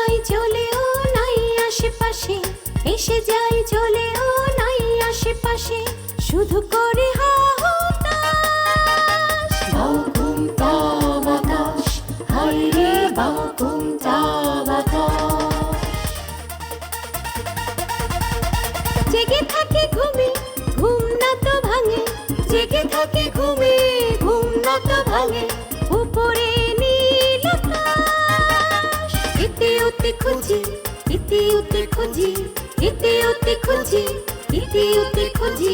যাই চলেও নাই আশেপাশে, এসে যাই চলেও নাই আশেপাশে, শুধু করে হাহুতাশ। বাউকুমটা বাতাস, হায় রে বাউকুমটা বাতাস। জেগে থাকে ঘুমে, ঘুম না তো ভাঙে, জেগে থাকে ঘুমে, ঘুম না তো ভাঙে, উপরে নীল আকাশ। ইতি উতি খুঁজি, ইতি উতি খুঁজি, ইতি উতি খুঁজি, ইতি উতি খুঁজি,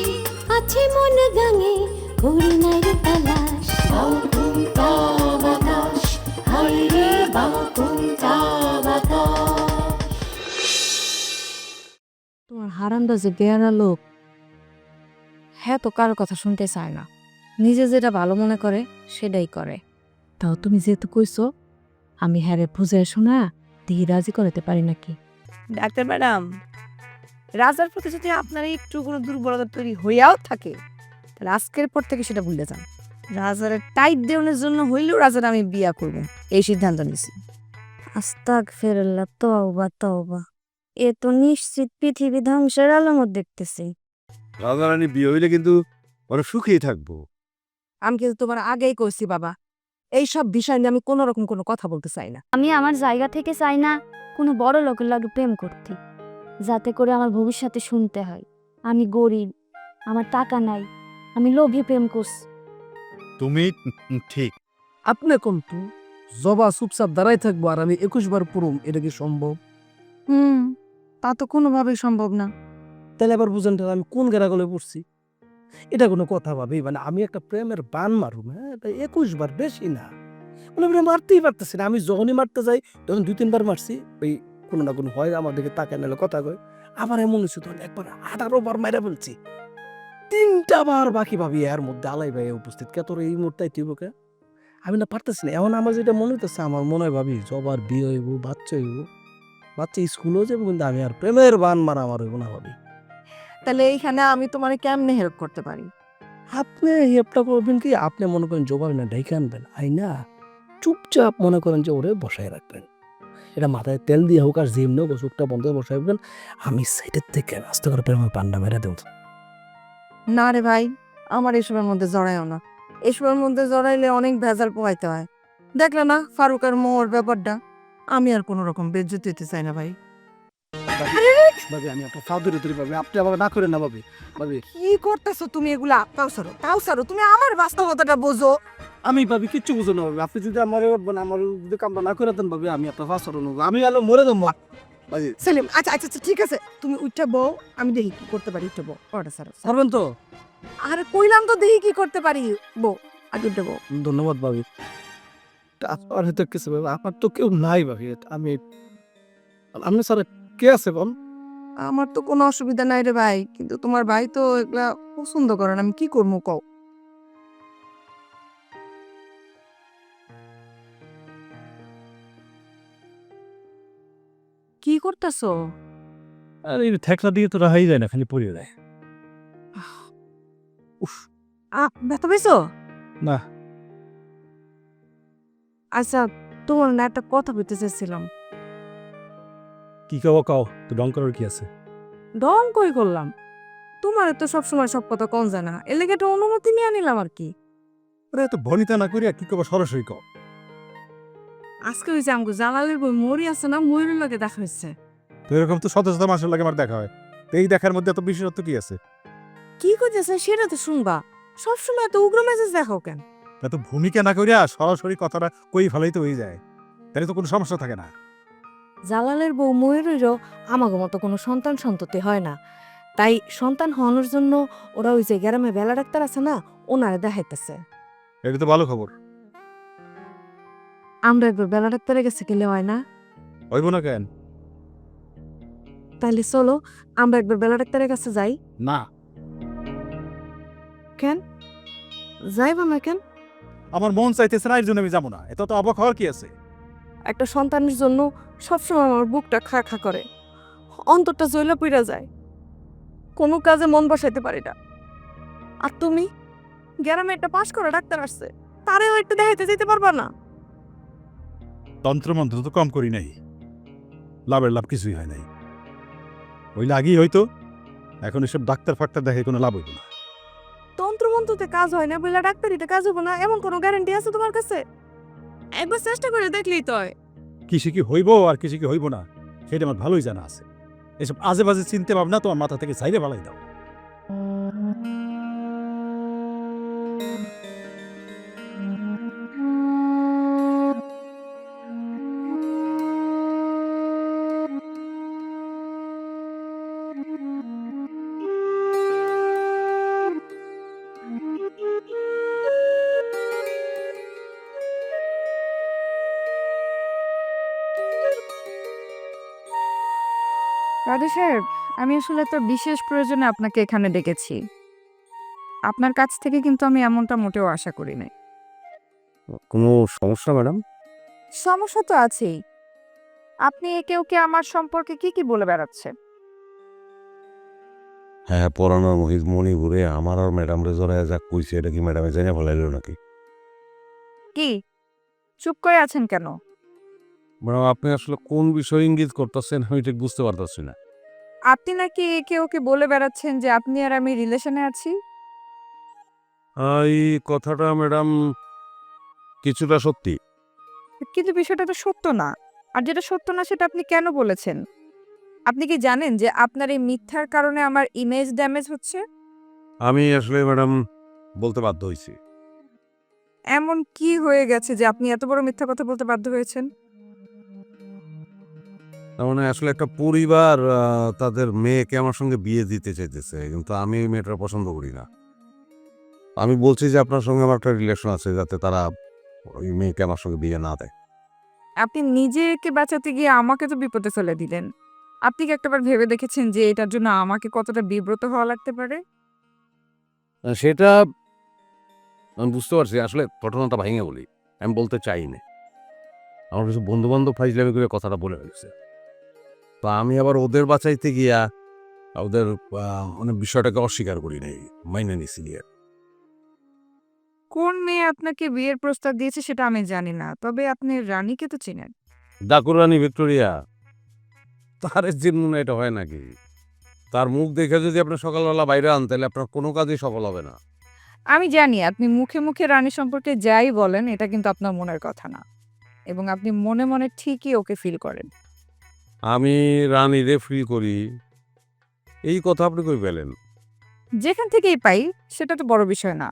আছে মন গাঙে করি নাই রে তালাশ। বাউকুমটা বাতাস, হায় রে বাউকুমটা বাতাস। তোমার হারান্দা যে বেয়ারা লোক, হ্যাঁ তো কারোর কথা শুনতে চায় না, নিজে যেটা ভালো মনে করে সেটাই করে। তাও তুমি যেহেতু কইছো, আমি হ্যারে বুঝে শোনা দিয়ে রাজি করাতে পারি নাকি? ডাক্তার ম্যাডাম, রাজার প্রতি যদি আপনার একটু কোনো দুর্বলতা তৈরি হইয়াও থাকে, তাহলে আজকের পর থেকে সেটা ভুলে যান। রাজার টাইট দেওয়ানোর জন্য হইলেও রাজার আমি বিয়া করব, এই সিদ্ধান্ত নিছি। আস্তাক ফেরাল্লাহ, তওবা তওবা, এ তো নিশ্চিত পৃথিবী ধ্বংসের আলামত দেখতেছি। রাজারানী বিয়ে হইলে কিন্তু ওরা সুখেই থাকবো। আমি কিন্তু তোমার আগেই কইছি বাবা, এইসব বিষয় নিয়ে আমি কোনো রকম কোনো কথা বলতে চাই না। আমি আমার জায়গা থেকে চাই না কোনো বড় লোকের লাগে প্রেম করতে, যাতে করে আমার ভবিষ্যতে শুনতে হয় আমি গরিব, আমার টাকা নাই, আমি লোভী প্রেম করছি। তুমি ঠিক। আপনি কিন্তু জবা চুপচাপ দাঁড়াই থাকবো আর আমি 21 বার পড়ুম, এটা কি সম্ভব? তা তো কোনোভাবেই সম্ভব না। তাহলে আবার বুঝেন তো আমি কোন গেরাগলে পড়ছি? এটা কোনো কথা ভাবি? মানে আমি একটা প্রেমের বান মারুম, হ্যাঁ, এটা 21 বার, বেশি না। মানে আমি মারতেই পারতেছি না। আমি যখনই মারতে যাই তখন 2-3 বার মারছি, ওই কোনো না কোনো হয় আমার দিকে তাকায় নাহলে কথা কয়। আবার এমন হচ্ছে তখন একবার 18 বার মাইরা বলছি, 3টা বার বাকি ভাবি এর মধ্যে আলাই ভাই উপস্থিত কে তোর এই মুহূর্তে তুইবকে আমি না পারতেছি না। এখন আমার যেটা মনে হইতেছে, আমার মনে হয় ভাবি জবার বিয়ে হইব, বাচ্চা হইব, বাচ্চা স্কুলেও যাবো, কিন্তু আমি আর প্রেমের বান মারা আমার হইব না ভাবি। তাহলে এইখানে আমি তোমার কেমনে হেল্প করতে পারি? আপনি হেল্পটা করবেন কি? আপনি মনে করেন জবাব না ডাইকে আনবেন, আইনা চুপচাপ মনে করেন যে ওরে বসায় রাখবেন। এটা মাথায় তেল দিয়ে হোক আর জিম হোক, চোখটা বন্ধ করে বসাইবেন। আমি সাইডের থেকে আস্তে করে প্রেমের পান্ডা মেরে দেব। না রে ভাই, আমার এসবের মধ্যে জড়াইও না। এসবের মধ্যে জড়াইলে অনেক ভেজাল পোহাইতে হয়। দেখলে না ফারুক আর মোর ব্যাপারটা, আমি আর কোনো রকম বেজ্জতি হতে চাই না ভাই। ভাবি আমি আপনার ফাউদুরি তৈরি পাবি, আপনি আবার না করেন না ভাবি। ভাবি কি করতেছো তুমি এগুলা? তাও সারো, তুমি আমার বাস্তবতাটা বোঝো। আমি ভাবি কিচ্ছু বুঝো না ভাবি। আপনি যদি আমার আমার যদি কামটা না করে দেন ভাবি, আমি আপনার ফাঁস আমি আলো মরে দেবো ভাবি। সেলিম, আচ্ছা আচ্ছা আচ্ছা, ঠিক আছে, তুমি উঠে বউ, আমি দেখি কি করতে পারি। উঠে বউ, ওটা সারো। পারবেন তো? আরে কইলাম তো, দেখি কি করতে পারি। বউ, আগে উঠে বউ। ধন্যবাদ ভাবি। আর হয়তো কিছু ভাবি, আপনার তো কেউ নাই ভাবি। আমি আপনি স্যার কে আছে বল? আমার তো কোনো অসুবিধা নাই রে ভাই, কিন্তু তোমার ভাই তো এগুলা পছন্দ করে না। আমি কি করবো কও? কি করতেছো? আর এই ঠেকলা দিয়ে তো রাহাই যায় না, খালি পড়িয়ে দেয়। ব্যথা পেয়েছো? না। আচ্ছা, তোমার না একটা কথা বলতে চাইছিলাম। কি কাও তো ডং করার কি আছে? ঢং কই করলাম? তোমার তো সবসময় সব কথা কম জানা, এর লেগে একটা অনুমতি নিয়ে নিলাম আর কি। আরে এত ভনিতা না করিয়া কি কব, সরাসরি কও। আজকে হয়েছে আমাকে জালালের বই মরি আছে না, ময়ূরের লাগে দেখা হচ্ছে। তো এরকম তো শত শত মানুষের লাগে আমার দেখা হয়, তো এই দেখার মধ্যে এত বিশেষত্ব কি আছে? কি করতেছে সেটা তো শুনবা। সবসময় এত উগ্র মেজাজ দেখাও কেন? এত ভূমিকা না করিয়া সরাসরি কথাটা কই ফেলাই তো হয়ে যায়, তাহলে তো কোনো সমস্যা থাকে না। জালালের বউ ময়ূরেরও আমাগো মতো কোনো সন্তান সন্ততি হয় না, তাই সন্তান হওয়ানোর জন্য ওরা ওই যে গ্রামে বেলা ডাক্তার আছে না, ওনারে দেখাইতেছে। এটা তো ভালো খবর। আমরা একবার বেলা ডাক্তারে গেছে গেলে হয় না? হইব না কেন? তাইলে চলো আমরা একবার বেলা ডাক্তারের কাছে যাই। না। কেন যাইবা না কেন? আমার মন চাইতেছে না, এর জন্য আমি যাবো না। এত তো অবাক হওয়ার কি আছে? একটা সন্তানের জন্য সবসময় আমার বুকটা খা খা করে, অন্তরটা জ্বলা পইরা যায়, কোনো কাজে মন বসাইতে পারি না। আর তুমি গ্রামে একটা পাশ করা ডাক্তার আসছে, তারেও একটু দেখাইতে যেতে পারবা না? তন্ত্রমন্ত্র তো কম করি নাই, লাভের লাভ কিছুই হয় নাই। হইলে আগেই হয়তো, এখন এসব ডাক্তার ফাক্তার দেখে কোনো লাভ হইব না। তন্ত্রমন্ত্রতে কাজ হয় না বলে ডাক্তারিতে কাজ হবো না এমন কোনো গ্যারান্টি আছে তোমার কাছে? একবার চেষ্টা করে দেখলেই তো হয়। কিসে কি হইব আর কিসে কি হইব না সেটা আমার ভালোই জানা আছে। এসব আজে বাজে চিনতে ভাবনা তোমার মাথা থেকে চাইলে ভালাই দাও। রাধে সাহেব, আমি আসলে একটা বিশেষ প্রয়োজনে আপনাকে এখানে ডেকেছি। আপনার কাছ থেকে কিন্তু আমি এমনটা মোটেও আশা করি নাই। কোনো সমস্যা ম্যাডাম? সমস্যা তো আছেই। আপনি একে ওকে আমার সম্পর্কে কি বলে বেড়াচ্ছেন? হ্যাঁ, পড়ানোর মণিপুরে আমার আর ম্যাডাম রে জড়ায় যা কইছে এটা কি ম্যাডামে জানিয়ে ফেলাইল নাকি? কি চুপ করে আছেন কেন? ম্যাডাম আপনি আসলে কোন বিষয়ে ইঙ্গিত করতেছেন আমি ঠিক বুঝতে পারতেছি না। আপনি নাকি একে ওকে বলে বেড়াচ্ছেন যে আপনি আর আমি রিলেশনে আছি? এই কথাটা ম্যাডাম কিছুটা সত্যি। কিন্তু বিষয়টা তো সত্য না। আর যেটা সত্য না সেটা আপনি কেন বলেছেন? আপনি কি জানেন যে আপনার এই মিথ্যার কারণে আমার ইমেজ ড্যামেজ হচ্ছে? আমি আসলে ম্যাডাম বলতে বাধ্য হয়েছি। এমন কি হয়ে গেছে যে আপনি এত বড় মিথ্যা কথা বলতে বাধ্য হয়েছেন? তার মানে আসলে একটা পরিবার তাদের মেয়েকে আমার সঙ্গে বিয়ে দিতে চাইতেছে, কিন্তু আমি ওই মেয়েটার পছন্দ করি না। আমি বলছি যে আপনার সঙ্গে আমার একটা রিলেশন আছে, যাতে তারা ওই মেয়েকে আমার সঙ্গে বিয়ে না দেয়। আপনি নিজেকে বাঁচাতে গিয়ে আমাকে তো বিপদে ফেলে দিলেন। আপনি কি একটাবার ভেবে দেখেছেন যে এটার জন্য আমাকে কতটা বিব্রত হওয়া লাগতে পারে? সেটা আমি বুঝতে পারছি। আসলে ঘটনাটা ভাঙে বলি, আমি বলতে চাই না। আমার কিছু বন্ধু বান্ধব ফাইজলামি করে কথাটা বলে ফেলছে। তো আমি আবার ওদের বাঁচাইতে গিয়া ওদের মানে বিষয়টাকে অস্বীকার করি নাই, মাইনে নিছি গিয়ে। কোন মেয়ে আপনাকে বিয়ের প্রস্তাব দিয়েছে সেটা আমি জানি না, তবে আপনি রানীকে তো চিনেন। ডাকুরানি ভিক্টোরিয়া, তার চিনব না এটা হয় নাকি? তার মুখ দেখে যদি আপনি সকালবেলা বাইরে আন তাহলে আপনার কোনো কাজই সফল হবে না। আমি জানি আপনি মুখে মুখে রানী সম্পর্কে যাই বলেন এটা কিন্তু আপনার মনের কথা না, এবং আপনি মনে মনে ঠিকই ওকে ফিল করেন। আমি রানীরে ফিল করি এই কথা আপনি কই পেলেন? যেখান থেকেই পাই সেটা তো বড় বিষয় না।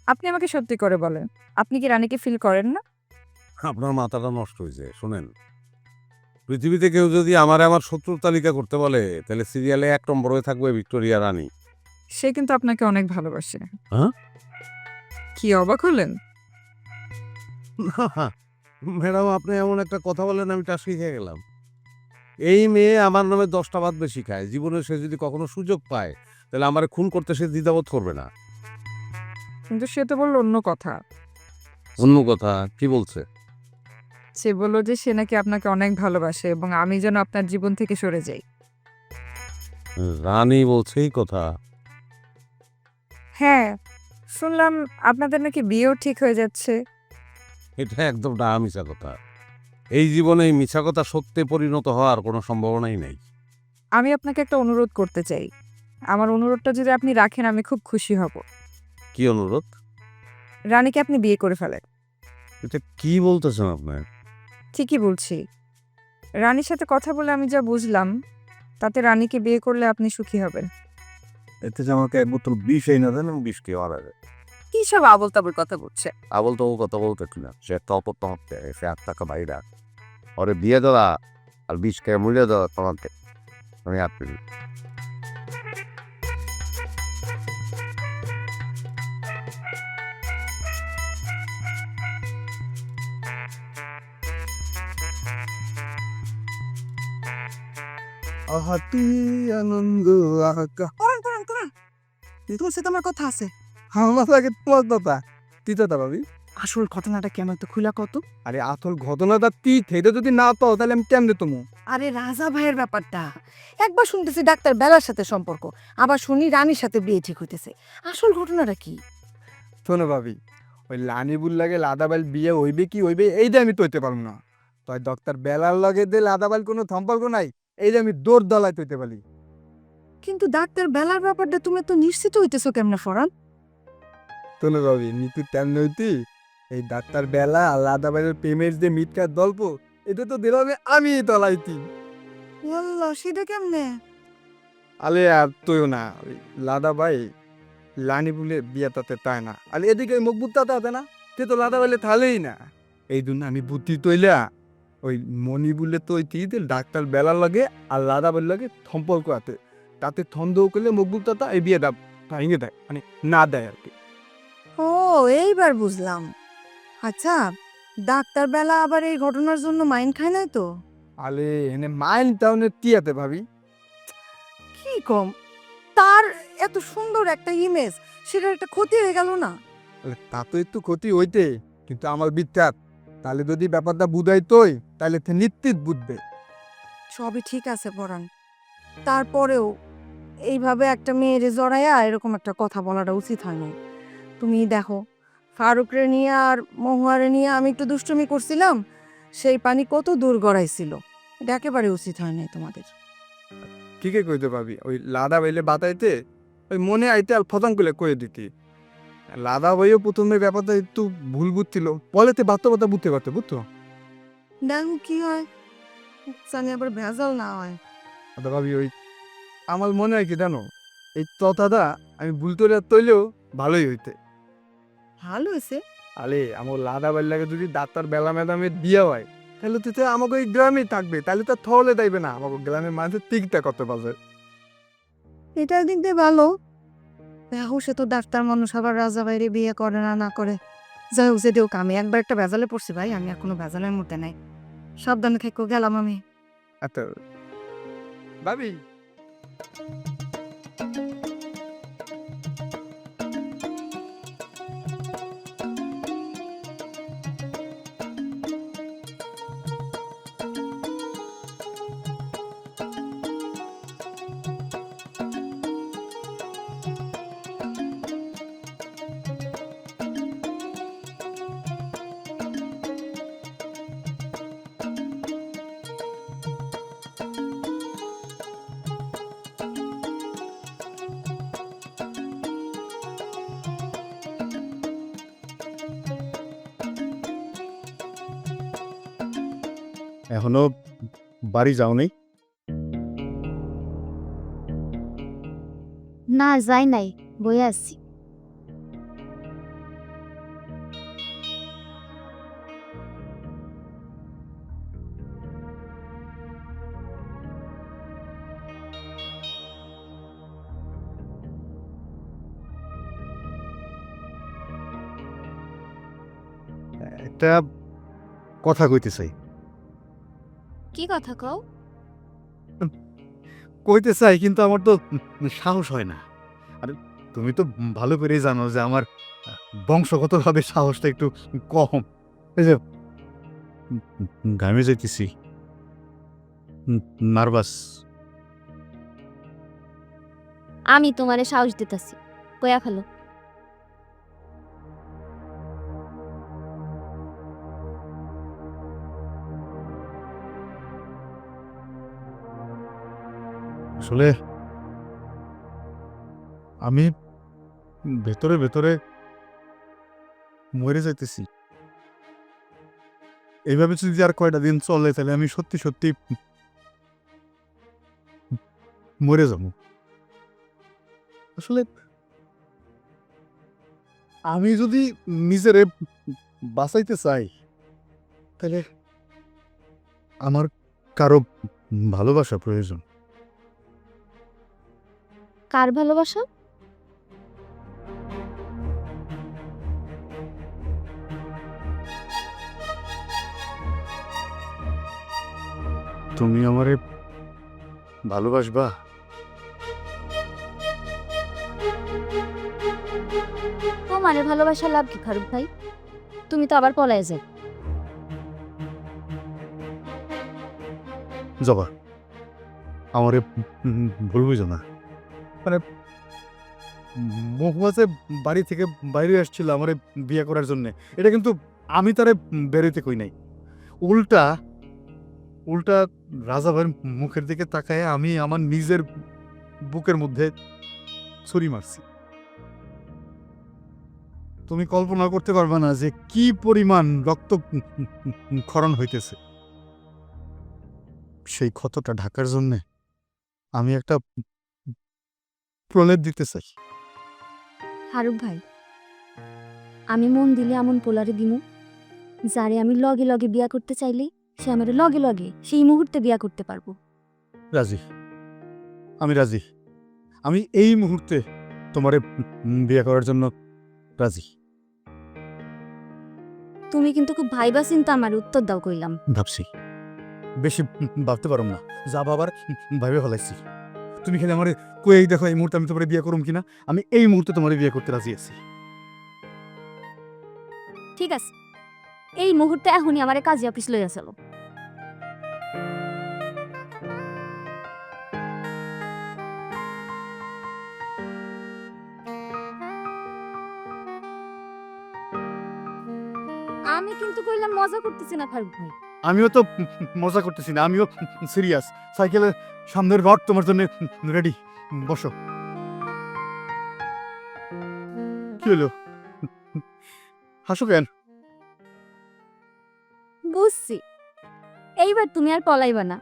আপনি আমাকে সত্যি করে বলেন, আপনি কি রানীকে ফিল করেন না? আপনার মাথাটা নষ্ট হয়েছে। শোনেন, পৃথিবীতে কেউ যদি আমার শত্রুর তালিকা করতে বলে তাহলে সিরিয়ালে 1 নম্বর হয়ে থাকবে ভিক্টোরিয়া রানী। সে কিন্তু আপনাকে অনেক ভালোবাসে। হ্যাঁ? কি অবাক হলেন? ম্যাডাম আপনি এমন একটা কথা বলেন আমি তা শিখে গেলাম। এই মেয়ে আমার নামে 10টা ভাত বেশি খায়। জীবনে সে যদি কখনো সুযোগ পায় তাহলে আমার খুন করতে সে দ্বিধাবোধ করবে না। কিন্তু সে তো বলল অন্য কথা। অন্য কথা কি বলছে? সে বলল যে সে নাকি আপনাকে অনেক ভালোবাসে এবং আমি যেন আপনার জীবন থেকে সরে যাই। রানী বলছে এই কথা? হ্যাঁ, শুনলাম আপনাদের নাকি বিয়েও ঠিক হয়ে যাচ্ছে। এটা একদম ডাহা মিছা কথা। এই জীবনে এই মিছা কথা সত্যে পরিণত হওয়ার কোনো সম্ভাবনাই নেই। আমি আপনাকে একটা অনুরোধ করতে চাই। আমার অনুরোধটা যদি আপনি রাখেন আমি খুব খুশি হব। কি অনুরোধ? রানীকে আপনি বিয়ে করে ফেলেন। এটা কি বলতেছেন আপনি? ঠিকই বলছি। রানীর সাথে কথা বলে আমি যা বুঝলাম তাতে রানীকে বিয়ে করলে আপনি সুখী হবেন। এতে যে আমাকে 1 বোতল বিষ এনে দেন, আমি বিষ খেয়ে মারা যায়। কি সব আবল তাবল কথা বলছে? আবল তো কথা বলতে না, সে একটা অপত্য হচ্ছে, সে 8 টাকা বাইরা ওরে বিয়ে দেওয়া আর বিষ খেয়ে মূল্য দেওয়া তোমাকে আমি আপনি। আহাতি আনন্দ আহা তোর সাথে আমার কথা আছে। আমার লাগে তোমার দাদা তিতা ভাবি। আসল ঘটনাটা কেন একটু খুলা কত? আরে আসল ঘটনাটা এটা যদি না তো তাহলে আমি কেমনে তুমি? আরে রাজা ভাইয়ের ব্যাপারটা একবার শুনতেছি ডাক্তার বেলার সাথে সম্পর্ক, আবার শুনি রানীর সাথে বিয়ে ঠিক হইতেছে। আসল ঘটনাটা কি? শোনো ভাবি, ওই লানিবুল লাগে লাদাবাইল বিয়ে হইবে কি হইবে এইটা আমি তৈতে পারবো না। তাই ডক্টর বেলার লগে দিল আদাবাল কোনো সম্পর্ক নাই, এই যে আমি দৌড় দলাই তৈতে পারি। কিন্তু ডাক্তার বেলার ব্যাপারটা তুমি তো নিশ্চিত হইতেছো কেমনে ফরান? তোলে রবি নিতু তেমনি হইতি, এই ডাক্তার বেলা আর আদাবালের প্রেমের যে মিটকার গল্প, এটা তো দিলামে আমি তলাইতি। আল্লাহ, সেটা কেমনে? আলে আর তুইও না, ওই লাদা ভাই লানি বলে বিয়া তাতে তাই না, আর এদিকে ওই মকবুত তাতে আছে না, সে তো লাদা বাইলে থালেই না। এই জন্য আমি বুদ্ধি তৈলা ওই মনি বলে তৈতি ডাক্তার বেলার লাগে আর লাদা বাইল লাগে সম্পর্ক আছে, তাতে সন্দেহ করলে মকবুত তাতা এই বিয়েটা ভাঙে দেয়, মানে না দেয় আর কি। ও, এইবার বুঝলাম। আচ্ছা, ডাক্তার বেলা আবার এই ঘটনার জন্য মাইন্ড খায় নাই তো? আলে এনে মাইল টাউনের টিয়াতে ভাবি। কি কম, তার এত সুন্দর একটা ইমেজ, সেটার একটা ক্ষতি হয়ে গেল না? আলে তা তো একটু ক্ষতি হইতে, কিন্তু আমার বিদ্যাত তাহলে যদি ব্যাপারটা বুঝাই তোই, তাহলে সে নিশ্চিত বুঝবে। সবই ঠিক আছে পরাণ, তারপরেও এইভাবে একটা মেয়েরে জড়াইয়া এরকম একটা কথা বলাটা উচিত হয় না। তুমি দেখো, ফারুকরে নিয়ে আর মহুয়ারে নিয়ে আমি একটু দুষ্টুমি করছিলাম, সেই পানি কত দূর গড়াইছিল। এটা একেবারে উচিত হয় নাই তোমাদের। ঠিকই কইতে পাবি, ওই লাদা বাইলে বাতাইতে ওই মনে আইতে আর ফতাং করে কয়ে দিতি। লাদা ভাইও প্রথমে ব্যাপারটা একটু ভুল বুঝছিল, বলেতে বাস্তবতা বুঝতে পারতে, বুঝতো? দেখো কি হয়, জানি আবার ভেজাল না হয়। দাদা ভাবি ওই আমার মনে হয় কি জানো, এই তথাটা আমি ভুল করে তৈলেও ভালোই হইতে। ভালো হয়েছে। আরে আমার লাদা বাইলাকে যদি ডাক্তার বেলা ম্যাডামের বিয়ে হয়, তাহলে তো আমাকে ওই গ্রামেই থাকবে, তাহলে তো থলে দেবে না, আমাকে গ্রামের মানুষের ঠিকটা করতে পারবে। এটা দিক দিয়ে ভালো। দেখো, সে তো ডাক্তার মানুষ, আবার রাজা বাইরে বিয়ে করে না না করে। যাই হোক, যেদিও আমি একবার একটা ভেজালে পড়ছি ভাই, আমি আর কোনো ভেজালের মধ্যে নাই। সাবধানে থেকো, গেলাম আমি। আচ্ছা ভাবি। এখনো বাড়ি যাওনি? না, যাই নাই, বই আসছি। একটা কথা কইতে চাই। কি কথা কও? কইতে চাই, কিন্তু আমার তো সাহস হয় না। আর তুমি তো ভালো করেই জানো যে আমার বংশগতভাবে সাহসটা একটু কম। এই যে ঘামে যাইতেছি, নার্ভাস। আমি তোমারে সাহস দিতেছি, কয়া ফেলো। আসলে আমি ভেতরে ভেতরে মরে যাইতেছি। এইভাবে যদি আর কয়টা দিন চলে, তাহলে আমি সত্যি সত্যি মরে যাব। আসলে আমি যদি নিজেরে বাঁচাইতে চাই, তাহলে আমার কারো ভালোবাসা প্রয়োজন। কার ভালোবাসা? তুমি আমারে ভালোবাসবা? তোমার ভালোবাসা লাভ কি ফারুক ভাই? তুমি তো আবার পলায় যাও। জবা, আমারে ভুল বুঝো না। মানে মহুয়া যে বাড়ি থেকে বাইরে আসছিল আমারে বিয়ে করার জন্য, এটা কিন্তু আমি তারে বেরোইতে কই নাই। উল্টা উল্টা রাজা ভাইয়ের মুখের দিকে তাকায় আমি আমার নিজের বুকের মধ্যে ছুরি মারছি। তুমি কল্পনা করতে পারবে না যে কি পরিমাণ রক্ত ক্ষরণ হইতেছে। সেই ক্ষতটা ঢাকার জন্যে আমি একটা প্রলেপ দিতে চাই। হারুক ভাই, আমি মন দিলে এমন পোলারে দিমু যারে আমি লগে লগে বিয়া করতে চাইলেই সে আমার লগে লগে সেই মুহূর্তে বিয়া করতে পারবো। রাজি, আমি রাজি। আমি এই মুহূর্তে তোমারে বিয়ে করার জন্য রাজি। তুমি কিন্তু খুব ভাইবা চিন্তা আমার উত্তর দাও কইলাম। ভাবছি, বেশি ভাবতে পারো না, যা বাবার ভাবে ফেলাইছি। তুমি খালি আমার কয়েই দেখো এই মুহূর্তে আমি তোমার বিয়ে করুম কিনা। আমি এই মুহূর্তে তোমার বিয়ে করতে রাজি আছি। ঠিক আছে, এই মুহূর্তে এখনই আমার কাজে অফিস লইয়া চলো। আমি কিন্তু কইলাম মজা করতেছি না ফারুক ভাই। আমিও তো মজা করতেছি না, আমিও সিরিয়াস। সাইকেলের সামনের রড তোমার জন্য রেডি, বসো। কি হলো, হাসো কেন? বুঝছি, এইবার তুমি আর পলাইবা না।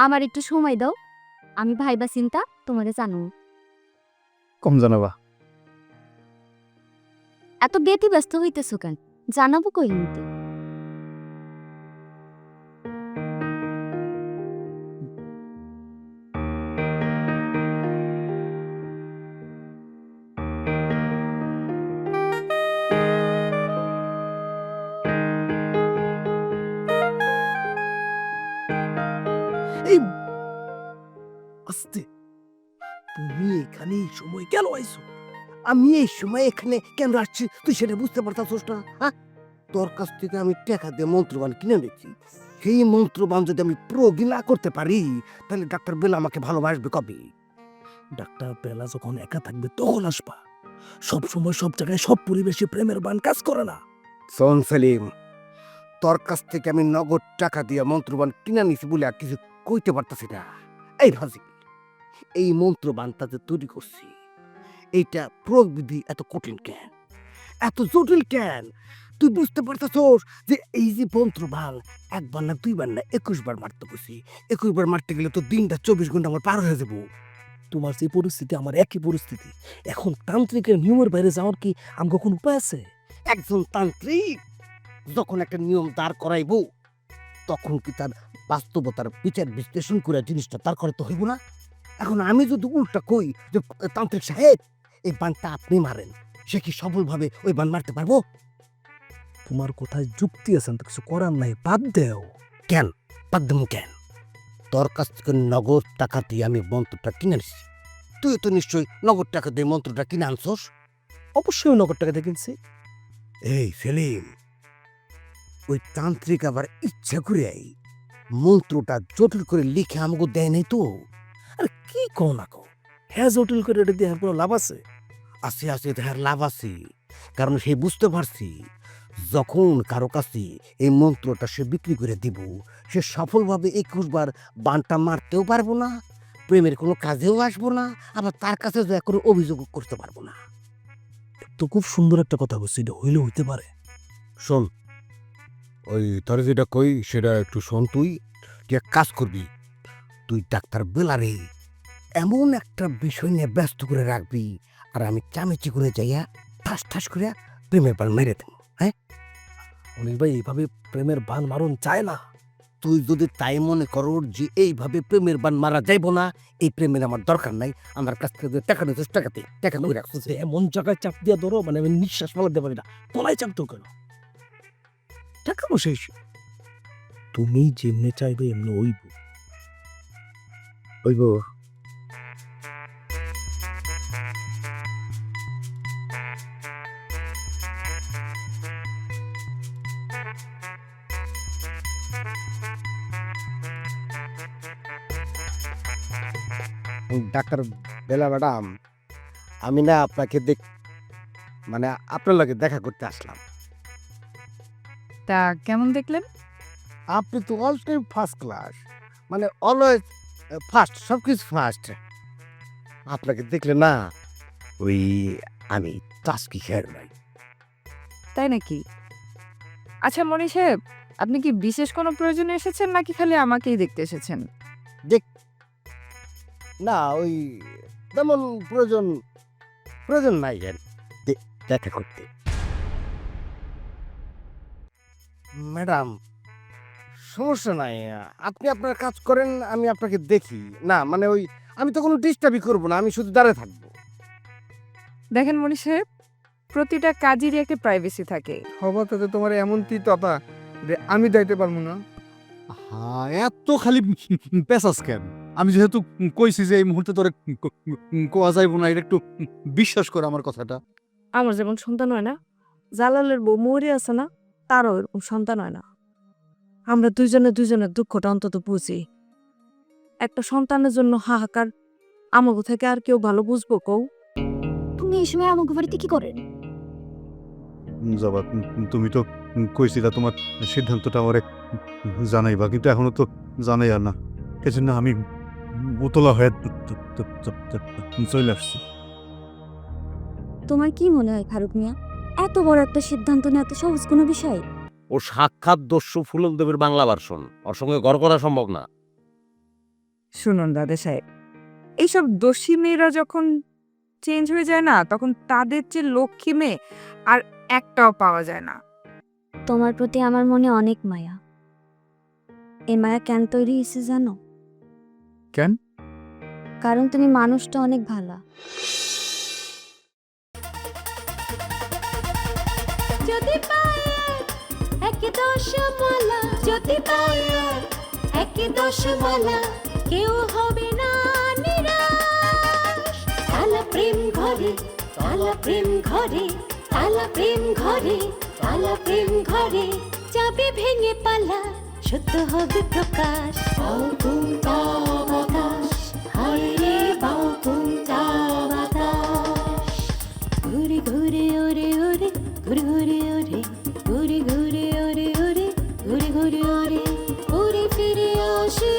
আমার একটু সময় দাও, আমি ভাইবা চিন্তা তোমারে জানো। কম জানাবা। এত বেতি ব্যস্ত হইতেছো কেন? জানাবো কই নিতে। এই আস্তে, তুমি এখানে এই সময় কেন আইছো? আমি এই সময় এখানে কেন আসছি তুই সেটা বুঝতে পারতাছোস না? হ্যাঁ, তোর কাছ থেকে আমি টাকা দিয়ে মন্ত্রবান কিনে নিচ্ছি। সেই মন্ত্রবান যদি আমি প্রয়োগ না করতে পারি তাহলে ডাক্তার বেলা আমাকে ভালোবাসবে কবে? ডাক্তার বেলা যখন একা থাকবে তখন আসবা। সব সময় সব জায়গায় সব পরিবেশে প্রেমের বান কাজ করে না। শোন সেলিম, তোর কাছ থেকে আমি নগদ টাকা দিয়ে মন্ত্রবান কিনে নিছি বলে আর কিছু কইতে পারতাছি না। এই ভাজি, এই মন্ত্রবানটা যে তৈরি করছি এইটা প্রয়োগ বিধি এত কঠিন কেন, এত জটিল কেন? তুই বুঝতে পারতাছোস যে এই যে মন্ত্রবান একবার না দুইবার না 21 বার মারতে বসি। 21 বার মারতে গেলে তো দিনটা 24 ঘন্টা আমার পার হয়ে যাবো। তোমার যে পরিস্থিতি আমার একই পরিস্থিতি। এখন তান্ত্রিকের নিয়মের বাইরে যাওয়ার কি আমার কোনো উপায় আছে? একজন তান্ত্রিক যখন একটা নিয়ম দাঁড় করাইব তখন কি তার বাস্তবতার বিচার বিশ্লেষণ করে জিনিসটা দাঁড় করাতে হইব না? এখন আমি যদি উল্টা কই যে তান্ত্রিক সাহেব এই বানটা আপনি মারেন, সে কি সফলভাবে ওই বান মারতে পারবো? তোমার কোথায় যুক্তি আছে, তো কিছু করার নাই, বাদ দেও। কেন বাদ দেবো কেন? তোর কাছ থেকে নগদ টাকা দিয়ে আমি মন্ত্রটা কিনে আনছি। তুই তো নিশ্চয়ই নগদ টাকা দিয়ে মন্ত্রটা কিনে আনছস। অবশ্যই নগদ টাকা দিয়ে কিনছি। এই সেলিম, ওই তান্ত্রিক আবার ইচ্ছা করে মন্ত্রটা জটিল করে লিখে আমাকে দেয় নাই তো? আরে কি কও না কও, হ্যাঁ জটিল করে এটা দিয়ে কোনো লাভ আছে? আছে আছে, তাহার লাভ আছে। কারণ সে বুঝতে পারছি যখন কারো কাছে এই মন্ত্রটা সে বিক্রি করে দিব, সে সফলভাবে 21 বার বানটা মারতেও পারবো না, প্রেমের কোনো কাজেও আসবো না, আবার তার কাছে যা কোনো অভিযোগ করতে পারবো না। তো খুব সুন্দর একটা কথা বলছি, এটা হইলে হইতে পারে। শোন, ওই তোর যেটা কই সেটা একটু শোন। তুই এক কাজ করবি, তুই ডাক্তার বেলারে এমন একটা বিষয় নিয়ে ব্যস্ত করে রাখবি আর আমি চামেচি করে যাইয়া ঠাস ঠাস করে প্রেমের বান মেরে দেব। হ্যাঁ, অনিল ভাই এইভাবে প্রেমের বান মারুন চায় না। তুই যদি তাই মনে করো যে এইভাবে প্রেমের বান মারা যাইব না, এই প্রেমের আমার দরকার নাই, আমার কাছ থেকে যে টাকা নিতে টাকাতে টাকা করে রাখছিস। এমন জায়গায় চাপ দিয়া ধরো, মানে আমি নিঃশ্বাস ফেলাতে পারি না, তলায় চাপ তো কেন? টাকা বসে তুমি যেমনি চাইবে এমনি হইব। হইব। ডাক্তার বেলা ম্যাডাম, আমি না আপনাকে আপনার লগে দেখা করতে আসলাম। তা কেমন দেখলেন? আপনি তো অল টাইম ফার্স্ট ক্লাস, মানে অলওয়েজ ফার্স্ট, সব কিছু ফার্স্ট। আপনাকে দেখলে না ওই আমি টাস্কি খেয়াল নাই। তাই নাকি? আচ্ছা মনি সাহেব, আপনি কি বিশেষ কোনো প্রয়োজনে এসেছেন নাকি খালি আমাকেই দেখতে এসেছেন? না ওই তেমন প্রয়োজন নাই আর দেখা করতে। ম্যাডাম সমস্যা নাই, আপনি আপনার কাজ করেন, আমি আপনাকে দেখি না, মানে ওই আমি তো কোনো ডিস্টার্বই করবো না, আমি শুধু দাঁড়িয়ে থাকবো। দেখেন মনি সাহেব, প্রতিটা কাজেরই একটা প্রাইভেসি থাকে। হবাতে তোমার এমন তিততা যে আমি যাইতে পারবো না। হ্যাঁ, এত খালি পেশাস কেন? আমি যেহেতু কইছি যে এই মুহূর্তে তোরে কোয়া যাইব না, এটা একটু বিশ্বাস কর আমার কথাটা। আমার যেমন সন্তান হয় না, জালালের বউ মরে আছে না, তারও এরকম সন্তান হয় না। আমরা দুজনের দুঃখটা অন্তত বুঝি। একটা সন্তানের জন্য হাহাকার আমাকে থেকে আর কেউ ভালো বুঝবো কও? তুমি এই সময় আমাকে বাড়িতে কি করেন? জবা, তুমি তো কইছিলা তোমার সিদ্ধান্তটা আমারে জানাইবা, কিন্তু এখনো তো জানাই আর না। এজন্য আমি উতলা হয়ে চলে আসছি। তোমার কি মনে হয় ফারুক মিয়া, এত বড় একটা সিদ্ধান্ত নেওয়া এত সহজ কোনো বিষয়? ও সাক্ষাৎ দস্যু ফুলদেবের বাংলা ভার্সন, ওর সঙ্গে গড় করা সম্ভব না। শুনুন দাদা সাহেব, এইসব দোষী মেয়েরা যখন চেঞ্জ হয়ে যায় না, তখন তাদের যে লক্ষ্মী মেয়ে আর একটাও পাওয়া যায় না। তোমার প্রতি আমার মনে অনেক মায়া। এই মায়া কেন তৈরি হয়েছে জানো? কেন? কারণ তুমি মানুষটা অনেক ভালো। যদি পায়ে একে দশ মালা, যদি পায়ে একে দশ মালা, কেউ হবে না নিরাশ। তালা প্রেম ঘরে, তালা প্রেম ঘরে, তালা প্রেম ঘরে, তালা প্রেম ঘরে, যাবে ভেঙে পালা, সত্য হবে প্রকাশ। বাউকুন্তা বাতাস, হায় রে বাউকুন্তা বাতাস। ঘুরে ঘুরে ওরে ওরে, ঘুরে ঘুরে ওরে, ঘুরে ঘুরে ওরে ওরে, ঘুরে ঘুরে ওরে, ঘুরে ফিরে আসে